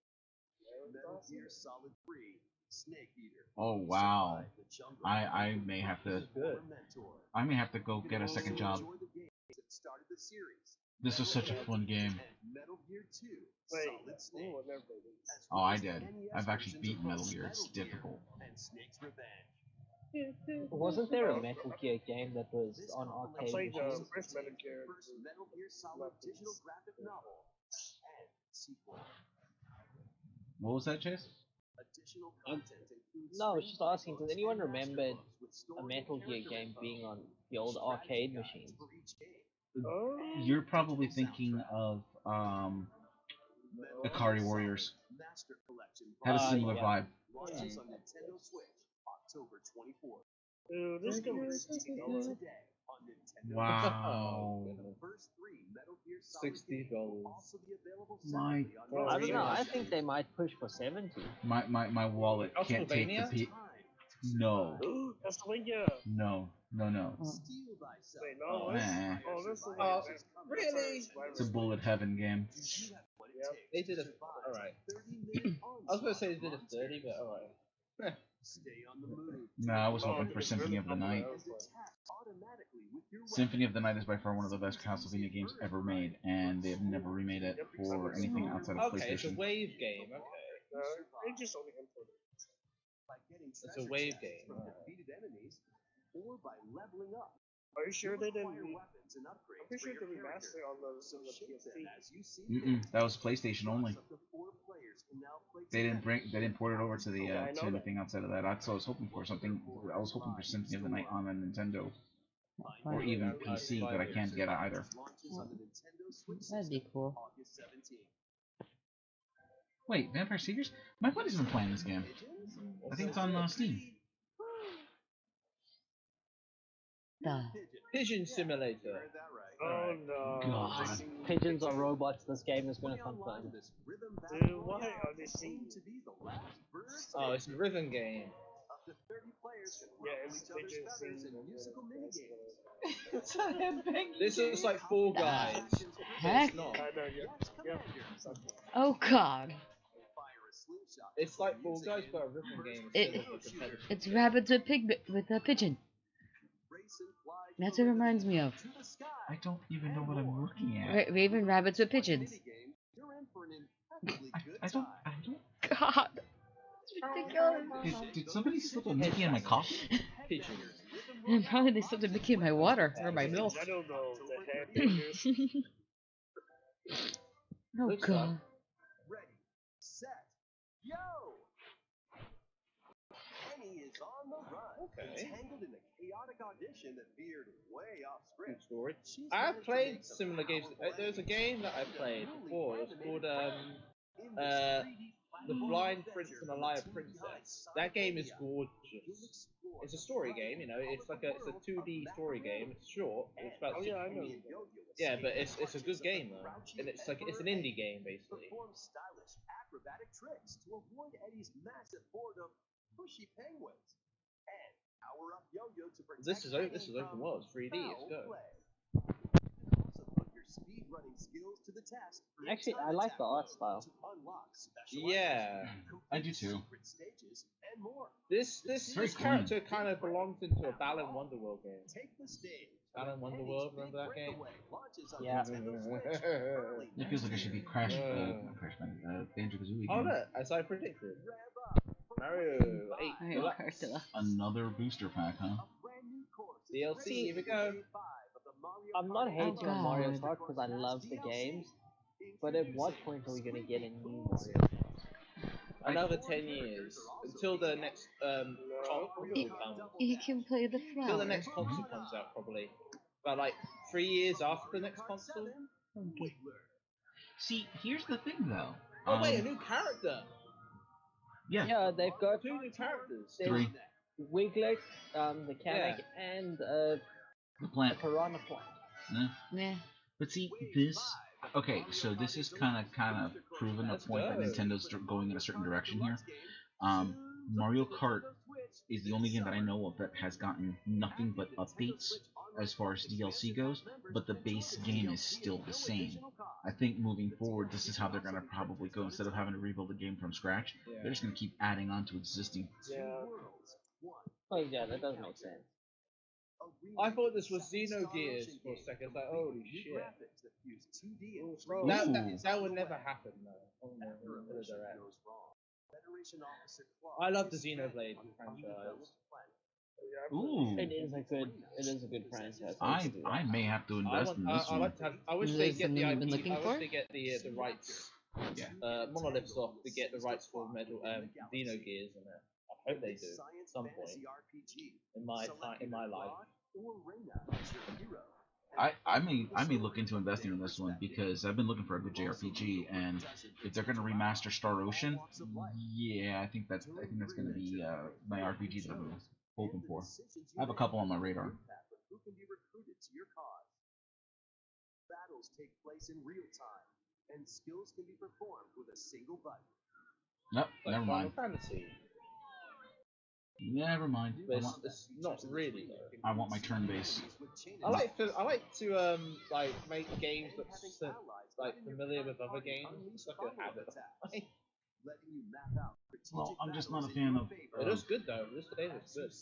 Metal Gear Solid 3. Snake Eater. Oh wow. Survive the jungle. I may have to Good. Mentor. I may have to go You can get a also second job. enjoy the games that started the series. This was such a fun game. And Metal Gear 2. Wait, Solid Snake. oh, I never played this. as Oh, well I as did. NES I've actually versions beaten of Metal both Gear. It's Metal Gear difficult. And Snake's Revenge. Wasn't there a Metal Gear game that was on I arcade played machines? first Metal Gear. First Metal Gear Solid digital graphic novel and sequel. What was that, Chase? Additional content includes No, I was just asking, does screenplays anyone and remember masterbooks with a story Metal and Gear character game info, being on the old strategy arcade guides machines? for each game, Oh, You're probably thinking of Metal Ikari Gear Warriors. Solid Master Collection Had a Uh, similar yeah. vibe. launches on Nintendo Switch October 24th. dude, this game Discover is it $60. today on Nintendo. Wow. The first 3 Metal Gear Solid $60. games will also be available My separately on God. I don't know. I Nintendo. think they might push for 70. My wallet can't take the Castlevania? No. Castlevania. No. Steal thyself. Wait, no, this. Eh. Oh, this is Oh, really? It's a bullet heaven game. You have what it Yep. takes They to did a. survive Alright. 30-minute I was gonna say they onslaught did of a 30, but monsters. alright. Stay on the move. Nah, I was Oh, hoping dude, for it's Symphony really of the Night. popular. And attack automatically with your Symphony of the Night is by far one of the best Castlevania games ever made, and they've never remade it for anything outside of Okay, it's a PlayStation. wave game. Okay. They just only imported it. by getting It's a treasure wave chests game, from alright. defeated enemies or by leveling up. Are you sure they didn't? Acquire weapons and upgrades I'm pretty for sure your the remaster character. on the So shape PSP. them as you see fit. That was PlayStation only. Up to 4 players can now play They together. didn't port it over to the Yeah, I know to that. anything outside of that. So I was hoping for something. I was hoping for Symphony of the Night on a Nintendo or even PC, but I can't get either. Launches on the Nintendo Switch That'd be system cool. August 17th. Wait, Vampire Seekers? My buddy's been playing this game. I think it's on Steam. Duh. Pigeon Simulator. Heard that right. Oh no. God. Pigeons are robots. This game is going to confirm. This rhythm Dude, battle why royale are they aimed singing? to be the last birds Oh, it's a rhythm game. Up to 30 players can Yeah, roll and each other's pigeons feathers sing. in musical minigames. It's a headbanging This looks like Fall Guys. Heck? It's not. I know, yeah. Yes, Yeah. Commander. Oh God. Fire a slingshot It's before like Fall using Guys, it. but a rhythm game It- instead of a competitive. It's rabbits with a pigeon. Race and fly That's to what it the reminds me of. to the sky. I don't even know what I'm looking at. Raven rabbits with pigeons. Minigame, you're in for an incredibly good I don't. time. I don't. God. It's ridiculous. Did somebody slip a Mickey in my coffee? Pigeons. And probably they slipped a Mickey in my water or my milk. I don't know. The head pigeons. Oh Looks God. Ready, set, yo! Penny is on the run. Okay. Entangled in a chaotic audition that veered way off Good script. story. She's I've managed to played make some similar games. powerful There's a enemies. game that I played before. It was called In this uh, 3D The platform Blind adventure Prince and from the Liar team Princess. behind That game is Cyberpunk, you'll gorgeous. explore It's a the story bright game, you know. and It's like a colorful 2D world story of game. It's short. It's about Oh, yeah, I know. Yeah, but it's a good game though, and it's like it's an indie game basically. Perform stylish acrobatic tricks to avoid Eddie's massive horde of pushy penguins. And power up Yo-Yo to protect This is Penny open from world. It's 3D. It's foul good. play. You can also put your speed running skills to the test. in Actually, time I like attack the art mode style. to unlock special Yeah. items, I do complete too. secret stages, and more. This Very character kind of belongs into a Balan Wonderworld game. Take the stage. Balan when Wonderworld, Penny's remember that Big game? Breakaway launches on Yeah. Nintendo Switch early It feels like I should be Crash. Uh. Not Crash Bandicoot. Banjo-Kazooie. Oh game. look, as I predicted, Rev up for Mario 8 Mario Deluxe. Kart Deluxe. Another booster pack, huh? a brand new course. is DLC, ready here we for go. day 5 of the Mario I'm not Kart hating on God. Mario Kart because I love the games, but at what point are we going to get a new Mario Kart? Another 10 years until the next console comes. You can play the Until flower. the next console comes out, probably. But like 3 years after the next console. See, here's the thing, though. Oh wait, a new character. Yeah. Yeah, they've got 2 new characters. there's Three. Wiglet, the Kamek, and The a plant. Piranha Plant. Nah. Yeah. But see, this. Okay, so this is kind of proven the Let's point that go. Nintendo's going in a certain direction here. Mario Kart is the only game that I know of that has gotten nothing but updates as far as DLC goes, but the base game is still the same. I think moving forward, this is how they're going to probably go. Instead of having to rebuild the game from scratch, they're just going to keep adding on to existing. Yeah. Oh yeah, that does make sense. I thought this was Xenogears for a second. Like, holy shit. That would never happen though. On the Direct. I love the Xenoblade franchise. Yeah, I Ooh. It is a good franchise. I may have to invest in this I one. like to have, I wish Is they this get the something you've IP. been looking I for? wish they get the rights. Yeah. Monolith Soft to get the rights for Metal Xenogears and that. I hope they do at some point in my life. I may look into investing in this one because I've been looking for a good JRPG, and if they're gonna remaster Star Ocean, yeah, I think that's gonna be my RPG that I'm hoping for. I have a couple on my radar. Battles take place in real time, and skills can be performed with a single button. Nope, Like never mind. Final Fantasy. Never mind. But it's not really though. I want my turn base. I like to like make games that's like familiar with other games. It's like a habit. Well, I'm just not a fan of. It looks good though. This game is good.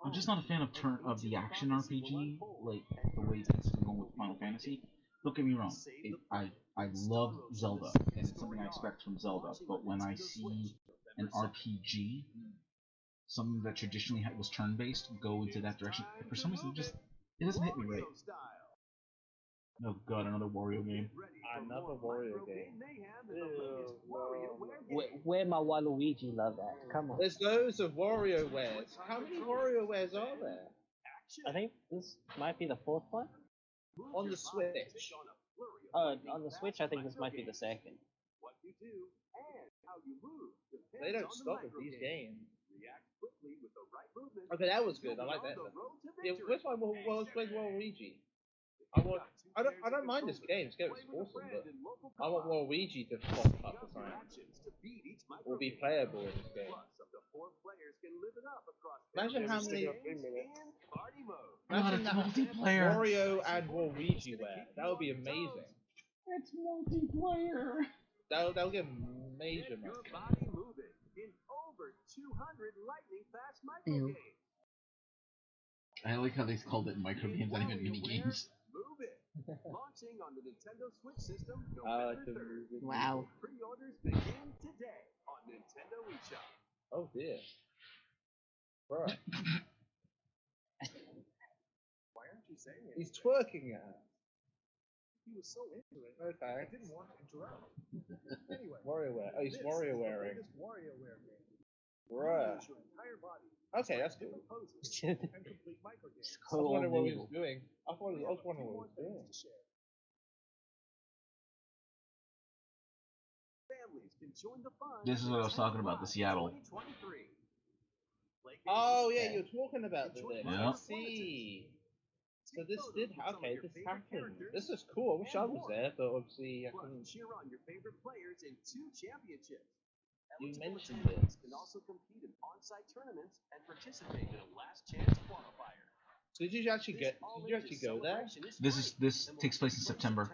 I'm just not a fan of the action RPG, like the way it's going with Final Fantasy. Don't get me wrong, I love Zelda, and it's something I expect from Zelda. But when I see an RPG, something that traditionally was turn-based, go into that direction, for some reason it doesn't hit me right. Oh god, another Wario game. Another Wario game. Where my Waluigi love at? Come on. There's loads of WarioWares. How many WarioWares are there? I think this might be the fourth one. On the Switch. Oh, on the Switch, I think this might be the second. They don't stop with these games. Okay, that was good. I like that. Yeah, where's Waluigi? I don't mind this game. This game is awesome, but I want Waluigi to pop up or something. Or be playable in this game. Imagine how many. God, it's multiplayer. Wario and Waluigi wear. That would be amazing. It's multiplayer. That'll get major money. Ew. I like how they called it micro games, not even mini games. Launching on the Nintendo Switch system Wow. Pre-orders begin today on Nintendo eShop. Oh dear. Right. Why aren't you saying it? He's twerking at her. He was so into it. Okay. I didn't want to interrupt. Anyway, WarioWare. Oh, he's this Wario is the wearing. latest WarioWare game. Bruh. Use your entire body. Okay, that's cool. Different poses and complete microgames. I was wondering what he was Cool. doing. I was wondering what he was doing. To share. Families can join the fun. This is what I was talking about, the Seattle. 2023. Oh yeah, you're talking about the thing. Yeah. I see. So this did okay. This happened. This is cool. I wish I was there, but obviously I couldn't. Cheer on your favorite players in 2 championships. You Eligible mentioned attendees this. can also compete in on-site tournaments and participate in a last chance qualifier. So did you actually go there? This takes place in September.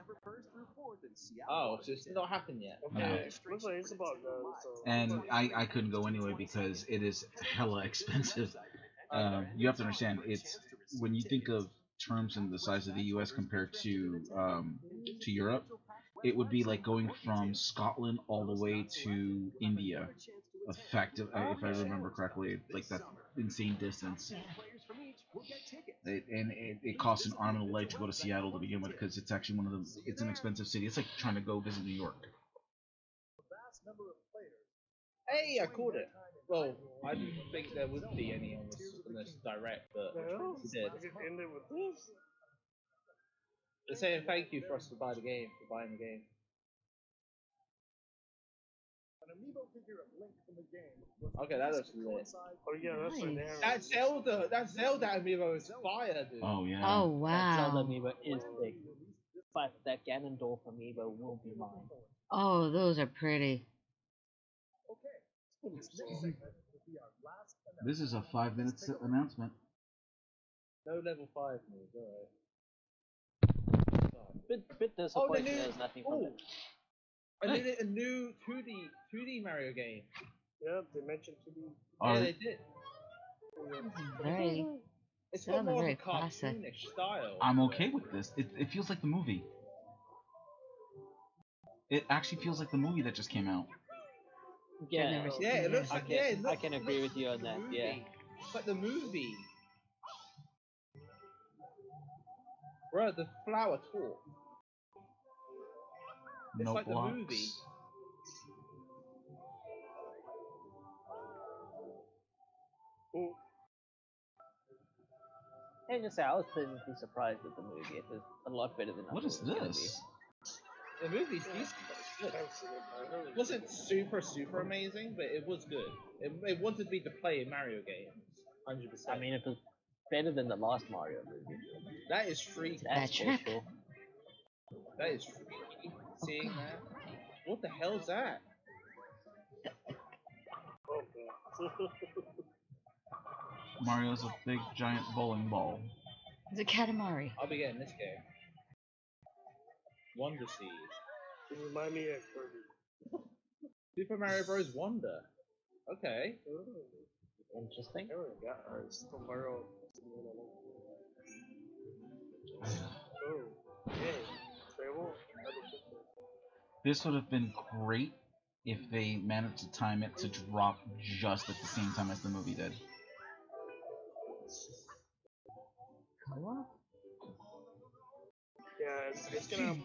Oh, so it's not happened yet. Okay, looks like it's about done. So. And I couldn't go anyway because it is hella expensive. You have to understand, it's when you think of terms in the size of the U.S. compared to Europe, it would be like going from Scotland all the way to India. Effective, if I remember correctly, like that insane distance. It costs an arm and a leg to go to Seattle to begin with because it's actually it's an expensive city. It's like trying to go visit New York. Hey, I caught it. Well, I didn't think there would be any on this direct, but Well, we did. I can end it with this. They're saying thank you for us to buy the game, for buying the game. An amiibo figure of Link from the game was Okay, that looks released to lit. coincide Oh yeah, that's right there. That Zelda amiibo is fire, dude. Oh yeah. Oh That Zelda wow. amiibo is big. But that Ganondorf amiibo will be mine. Oh, those are pretty. Okay, this next segment will be our last announcement. This is a 5-minute announcement. No level 5 moves, alright. Bit disappointing new- there's nothing from oh. it. A new 2D Mario game. Yeah, they mentioned to be. Yeah, Are, they did. Very. It's Sounds got more of a very classic. cartoonish style. I'm okay with this. It feels like the movie. It actually feels like the movie that just came out. Yeah, never seen Yeah, it looks I like can, it I can agree with you on that. Yeah. It's like the movie. Bro, the flower talk. It's No like blocks. the movie. Ooh, And just say, I was pleasantly surprised with the movie. It was a lot better than I What thought is it was gonna this? The movie's decent. Though. It's good. I've seen it, but I heard It wasn't super amazing, but it was good. It wanted me to play a Mario game. 100%. I mean, it was better than the last Mario movie. that is freaky. That's for Patrick. sure. That is freaky. Seeing that. What the hell's that? oh god. Mario's a big giant bowling ball. It's a Katamari. I'll be getting this game. Wonder Seed. You remind me of Kirby. Super Mario Bros. Wonder. Okay. Oh, Interesting. I already got ours. The Mario. Oh, yay. They won't. This would have been great if they managed to time it to drop just at the same time as the movie did. Co-op? Yeah, it's gonna have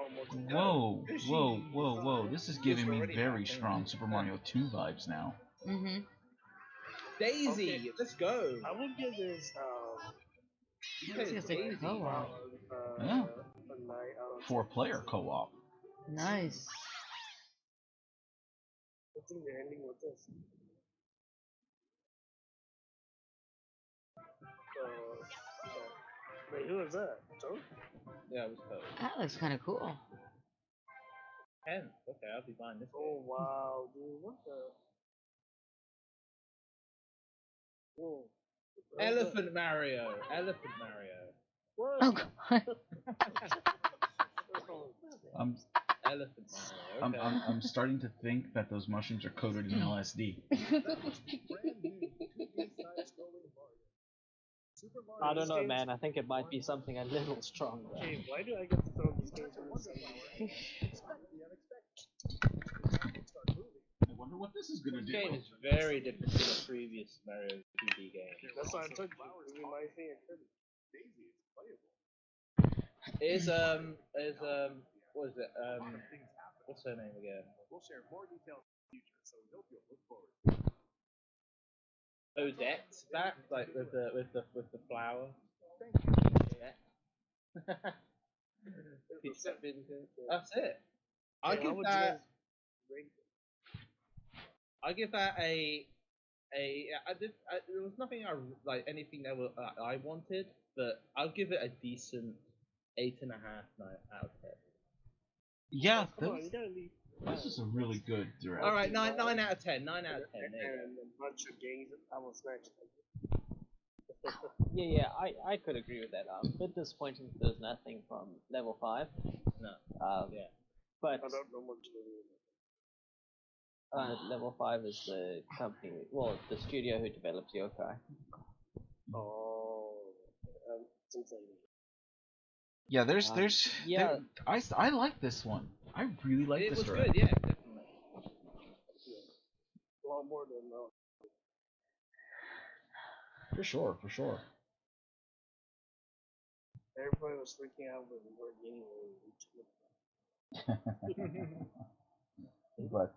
almost. Whoa, whoa, whoa, whoa. This is giving me very happened. strong Super Mario 2 vibes now. Mm-hmm. Daisy, Okay. let's go. I would give this You It's said just a Daisy. co-op. a 9 Yeah. out of 4-player co-op. Nice. I think they're ending with this. Yeah. Wait, who is that? Joe? Yeah, it was close. That looks kind of cool. 10. Okay, I'll be buying this. Oh wow, dude, what the? Whoa. Elephant Mario. Elephant Mario. What? Oh god. I'm Elephant Mario. Okay. I'm starting to think that those mushrooms are coated in LSD. That was the brand new 2D side-scrolling Mario. Super Mario I don't know, games- man. I think it might be something a little stronger. Okay, why do I get to throw these games in the same hour? Expect the unexpected. Start moving. I wonder what this is gonna This game is very different to the previous Mario 2D game. That's why I took you. It reminds me of Kirby. Daisy is playable. What is it? What's her name again? We'll share more details in the future, so we hope you'll look forward. Odette's back, like with the flower. That's it. I Yeah, how give would you that. guys rate it? I give that a. There was nothing anything that I wanted, but I'll give it a decent 8.5 out of 10. Yeah, Come on, this, you gotta leave. this is a really good direct. All right, 9 out of 10. 9 out of 10. There you And a bunch of games that I was next. Yeah, I could agree with that. A bit disappointing that there's nothing from level 5. go. No. Yeah. But I don't know much to do. level 5 is the company, well, the studio who develops Yokai. Oh, since I Yeah, there's yeah. I like this one. I really like It this was direct. good, yeah, definitely. a lot more than For sure, for sure. everybody was freaking out when we were getting But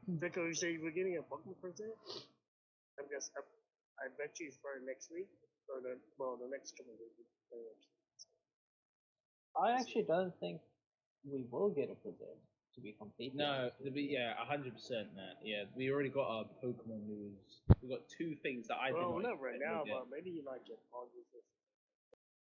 Vico, you say you were getting a Pokemon present? I guess I bet you it's for next week or the next couple of weeks. I actually don't think we will get a present, to be completely No, honest with yeah, 100% Matt. Yeah, we already got our Pokemon news. We got 2 things that I Well, didn't not right expect now, we'd get. but maybe like in August.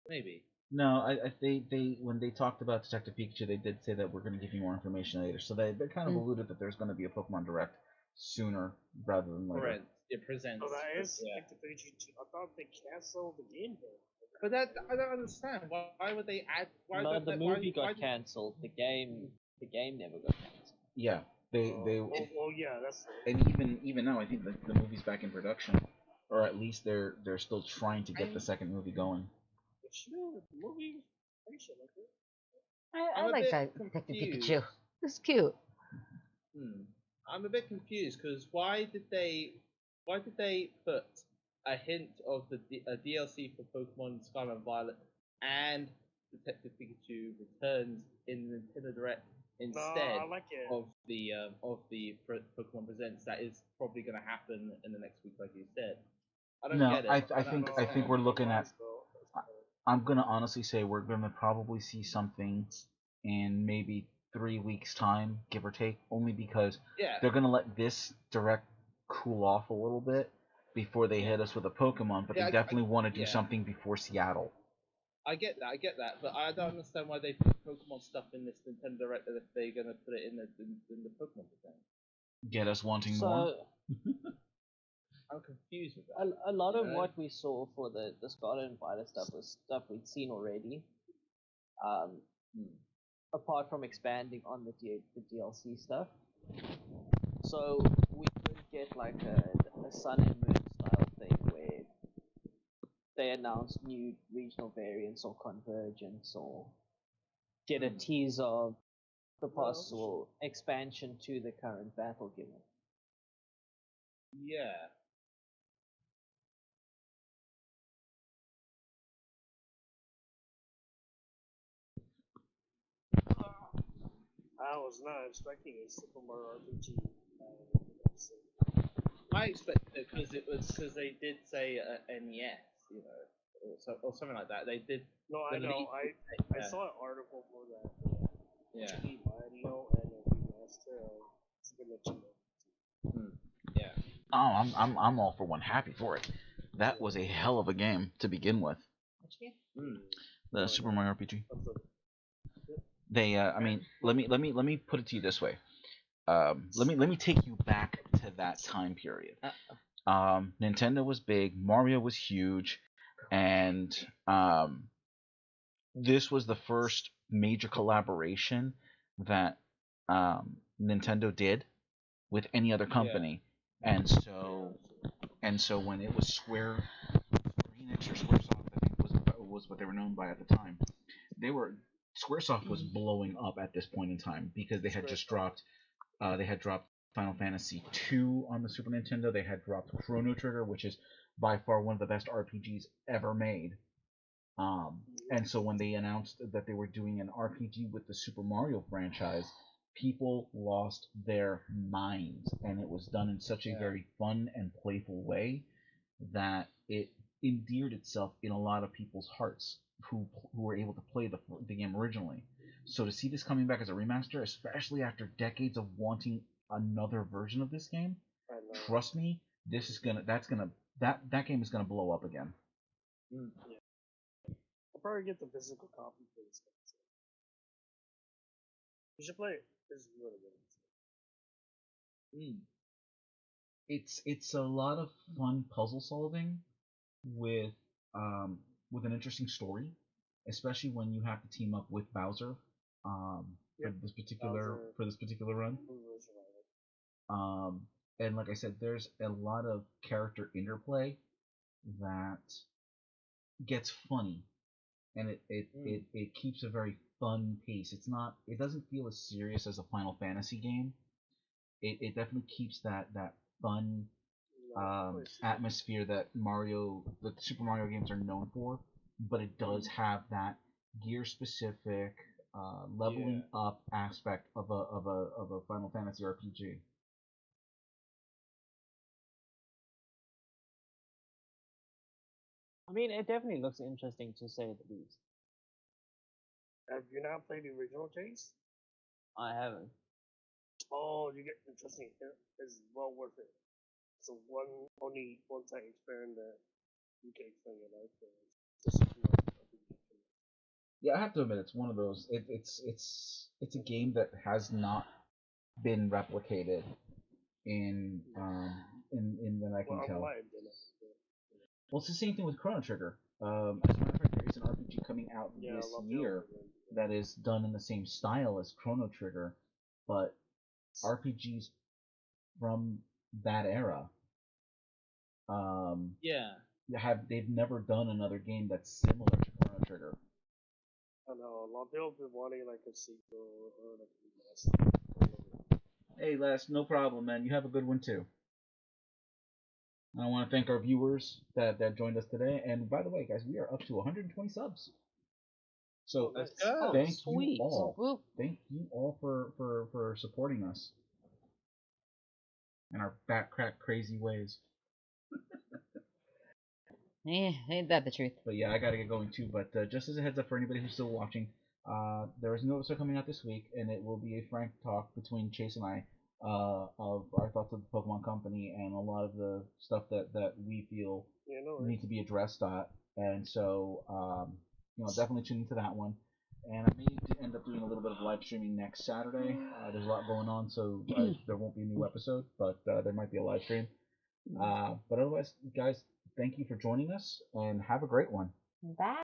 Maybe. no, they when they talked about Detective Pikachu, they did say that we're going to give you more information later. So they kind of alluded that there's going to be a Pokemon Direct sooner rather than later. Correct. It presents. Oh, that is Yeah. like the Pikachu 2. I thought they canceled the game though. But that I don't understand. Why would they add? Why no, would the they- movie why got cancelled. The game never got cancelled. Yeah, they Oh, yeah, that's and even now I think the movie's back in production, or at least they're still trying to get the second movie going. Sure, the movie was pretty shit like it. I I'm a like bit that Detective confused. Pikachu. It's cute. I'm a bit confused because why did they put a hint of a DLC for Pokemon Scarlet and Violet and Detective Pikachu returns in the Nintendo Direct No, instead I like it. of the Pokemon Presents. That is probably going to happen in the next week, like you said. I don't No, get it. I don't think understand. we're looking at. Let's go. I'm gonna honestly say we're gonna probably see something in maybe 3 weeks time, give or take, only because Yeah, they're gonna let this direct cool off a little bit before they hit us with a Pokemon, but Yeah, they definitely want to do yeah. something before Seattle. I get that, but I don't understand why they put Pokemon stuff in this Nintendo Direct if they're going to put it in the Pokemon Present. Get us wanting more. So I'm confused with that. a lot of Yeah. what we saw for the Scarlet and Violet stuff was stuff we'd seen already. Um, apart from expanding on the DLC stuff. So we could get like a Sun and Moon style thing where they announce new regional variants or convergence, or get a teaser of the possible expansion to the current battle gimmick. Yeah. I was not expecting a Super Mario RPG. I expect it because they did say NES, you know, or something like that. They did. No, I the know. leak- I yeah. saw an article for that. Yeah. HD Mario and a remaster of Super Nintendo. Yeah. Oh, I'm all for one. Happy for it. That was a hell of a game to begin with. The Super Mario RPG. They, I mean, let me put it to you this way. Let me take you back to that time period. Nintendo was big, Mario was huge, and this was the first major collaboration that Nintendo did with any other company, and so when it was Square Enix or Squaresoft, I think was what they were known by at the time. Squaresoft was blowing up at this point in time because they had just dropped Final Fantasy II on the Super Nintendo. They had dropped Chrono Trigger, which is by far one of the best RPGs ever made. And so when they announced that they were doing an RPG with the Super Mario franchise, people lost their minds, and it was done in such a very fun and playful way that it endeared itself in a lot of people's hearts who were able to play the game originally. So to see this coming back as a remaster, especially after decades of wanting another version of this game, trust me, that game is gonna blow up again. I'll probably get the physical copy for this game. You should play it. It's really good. It's a lot of fun puzzle solving with an interesting story, especially when you have to team up with Bowser for this particular run. And like I said, there's a lot of character interplay that gets funny, and it keeps a very fun pace. It doesn't feel as serious as a Final Fantasy game. It definitely keeps that fun atmosphere that the Super Mario games are known for, but it does have that gear specific leveling up aspect of a Final Fantasy RPG. I mean, it definitely looks interesting to say the least. Have you not played the original Chase? I haven't. Oh, you get interesting. It's well worth it. It's a only one time experience that you can explain your life. Yeah, I have to admit, it's one of those. It's a game that has not been replicated in that I can tell. Well, it's the same thing with Chrono Trigger. As a matter of fact, there is an RPG coming out this year that is done in the same style as Chrono Trigger, but RPGs from that era they've never done another game that's similar to Chrono Trigger. I know, a lot of people have been wanting like a sequel or like a remaster. Hey Les, no problem, man. You have a good one too. I want to thank our viewers that joined us today. And by the way, guys, we are up to 120 subs. So Let's go. thank sweet. you all. Whoop, whoop. Thank you all for supporting us in our back crack crazy ways. Ain't that the truth? But yeah, I gotta get going too. But just as a heads up for anybody who's still watching, there is a new episode coming out this week, and it will be a frank talk between Chase and I of our thoughts of the Pokemon Company and a lot of the stuff that we feel Yeah, no, right? need to be addressed. And so definitely tune into that one. And I may end up doing a little bit of live streaming next Saturday. There's a lot going on, so there won't be a new episode, but there might be a live stream. But otherwise, guys, thank you for joining us, and have a great one. Bye.